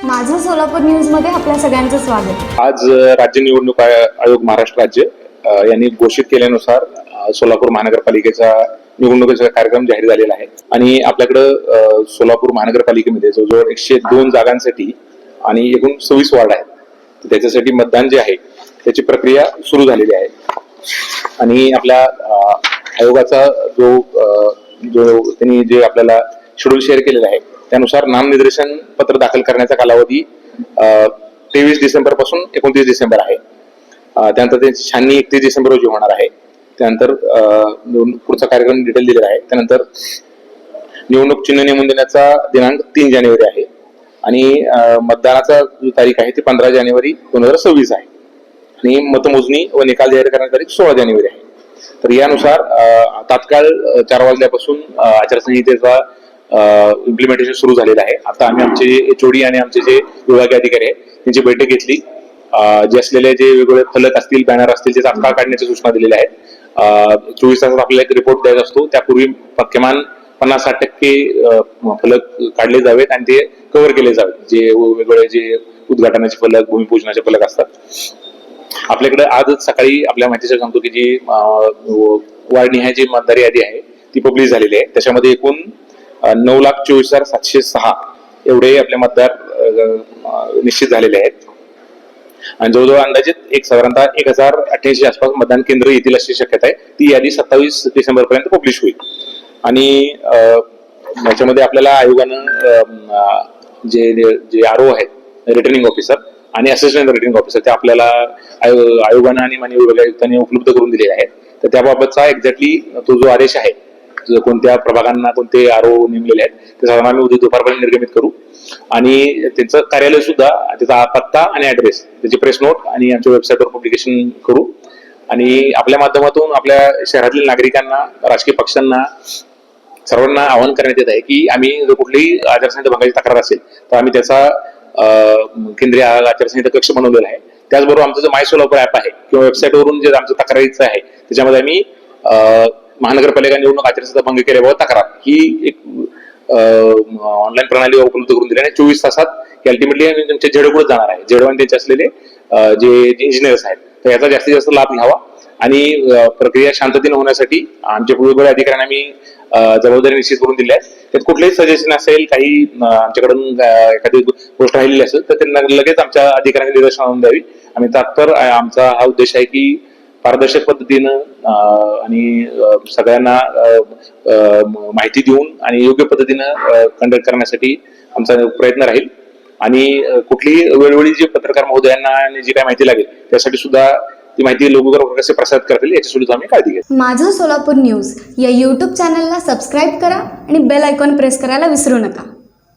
माझं सोलापूर न्यूज मध्ये आपल्या सगळ्यांचं स्वागत। आज राज्य निवडणूक आयोग महाराष्ट्र राज्य यांनी घोषित केल्यानुसार सोलापूर महानगरपालिकेचा निवडणुकीचा कार्यक्रम जाहीर झालेला आहे आणि आपल्याकडे सोलापूर महानगरपालिकेमध्ये जवळजवळ 102 जागांसाठी आणि एकूण 26 वार्ड आहेत। त्याच्यासाठी मतदान जे आहे त्याची प्रक्रिया सुरू झालेली आहे आणि आपल्या आयोगाचा जो त्यांनी जे आपल्याला शेड्यूल शेअर केलेला आहे त्यानुसार नामनिर्देशन पत्र दाखल करण्याचा कालावधी 23 डिसेंबर पासून 29 डिसेंबर आहे। त्यानंतर ते छाननी 31 डिसेंबर रोजी होणार आहे। त्यानंतर पुढचा कार्यक्रम डिटेल दिलेला आहे। त्यानंतर निवडणूक चिन्ह नेमून देण्याचा दिनांक 3 जानेवारी आहे आणि मतदानाचा जो तारीख आहे ती 15 जानेवारी 2026 आहे आणि मतमोजणी व निकाल जाहीर करण्याची तारीख 16 जानेवारी आहे। तर यानुसार तात्काळ 4 वाजल्यापासून आचारसंहितेचा इम्प्लिमेंटेशन सुरू झालेलं आहे। आता आम्ही आमचे HOD आणि आमचे जे विभागीय अधिकारी आहेत त्यांची बैठक घेतली। जे असलेले जे वेगवेगळे फलक असतील, बॅनर असतील ते तात्काळ काढण्याच्या सूचना दिलेल्या आहेत। 24 तासात आपल्याला एक रिपोर्ट द्यायचा असतो, त्यापूर्वी किमान 50-60% फलक काढले जावेत आणि ते कव्हर केले जावेत। जे वेगवेगळे जे उद्घाटनाचे फलक, भूमिपूजनाचे फलक असतात। आपल्याकडे आजच सकाळी आपल्या माहितीसाठी सांगतो की जी वार्डनिहाय जी मतदार यादी आहे ती पब्लिश झालेली आहे। त्याच्यामध्ये एकूण 9,24,706 एवढे आपले मतदार निश्चित झालेले आहेत आणि जवळजवळ अंदाजित साधारणतः 1088 आसपास मतदान केंद्र येतील अशी शक्यता आहे। ती यादी 27 डिसेंबर पर्यंत पब्लिश होईल आणि याच्यामध्ये आपल्याला आयोगानं जे RO आहेत, रिटर्निंग ऑफिसर आणि असिस्टंट रिटर्निंग ऑफिसर, ते आपल्याला आयोगानं आणि माननीय विभागीय आयुक्तांनी उपलब्ध करून दिलेले आहेत। तर त्याबाबतचा एक्झॅक्टली तो जो आदेश आहे, कोणत्या प्रभागांना कोणते RO नेमलेले आहेत ते साधारण आम्ही उद्या दुपारपर्यंत निर्गमित करू आणि त्यांचं कार्यालय सुद्धा, त्याचा पत्ता आणि ऍड्रेस, त्याची प्रेस नोट आणि आमच्या वेबसाईटवर पब्लिकेशन करू आणि आपल्या माध्यमातून आपल्या शहरातील नागरिकांना, राजकीय पक्षांना, सर्वांना आवाहन करण्यात येत आहे की आम्ही जर कुठलीही आचारसंहिता भंगाची तक्रार असेल तर आम्ही त्याचा केंद्रीय आचारसंहिता कक्ष बनवलेला आहे। त्याचबरोबर आमचं जे माय सोलापूर ऍप आहे किंवा वेबसाईटवरून जे आमचं तक्रारीचं आहे त्याच्यामध्ये आम्ही महानगरपालिका निवडणूक आचारसंहिता भंग केल्याबाबत तक्रार ही एक ऑनलाईन प्रणाली उपलब्ध करून दिली आणि 24 तासात अल्टिमेटली त्यांच्या झेडोकडे जाणार आहे। झेडो आणि त्यांचे असलेले जे इंजिनियर्स आहेत तर याचा जास्तीत जास्त लाभ घ्यावा आणि प्रक्रिया शांततेने होण्यासाठी आमच्या वेगवेगळ्या अधिकाऱ्यांना आम्ही जबाबदारी निश्चित करून दिली आहे। त्यात कुठलेही सजेशन असेल, काही आमच्याकडून एखादी गोष्ट राहिलेली असेल तर त्यांना लगेच आमच्या अधिकाऱ्यांनी निदर्शन आणून द्यावी। आम्ही तात्पर आमचा हा उद्देश आहे की पारदर्शक पद्धतीनं आणि सगळ्यांना माहिती देऊन आणि योग्य पद्धतीनं कंडक्ट करण्यासाठी आमचा प्रयत्न राहील आणि कुठलीही वेळोवेळी जे पत्रकार महोदयांना जी काय माहिती लागेल त्यासाठी सुद्धा ती माहिती लोक कसे प्रसारित करतील याची सुद्धा आम्ही काळजी घेऊ। माझं सोलापूर न्यूज या YouTube चॅनलला सबस्क्राईब करा आणि बेल आयकॉन प्रेस करायला विसरू नका।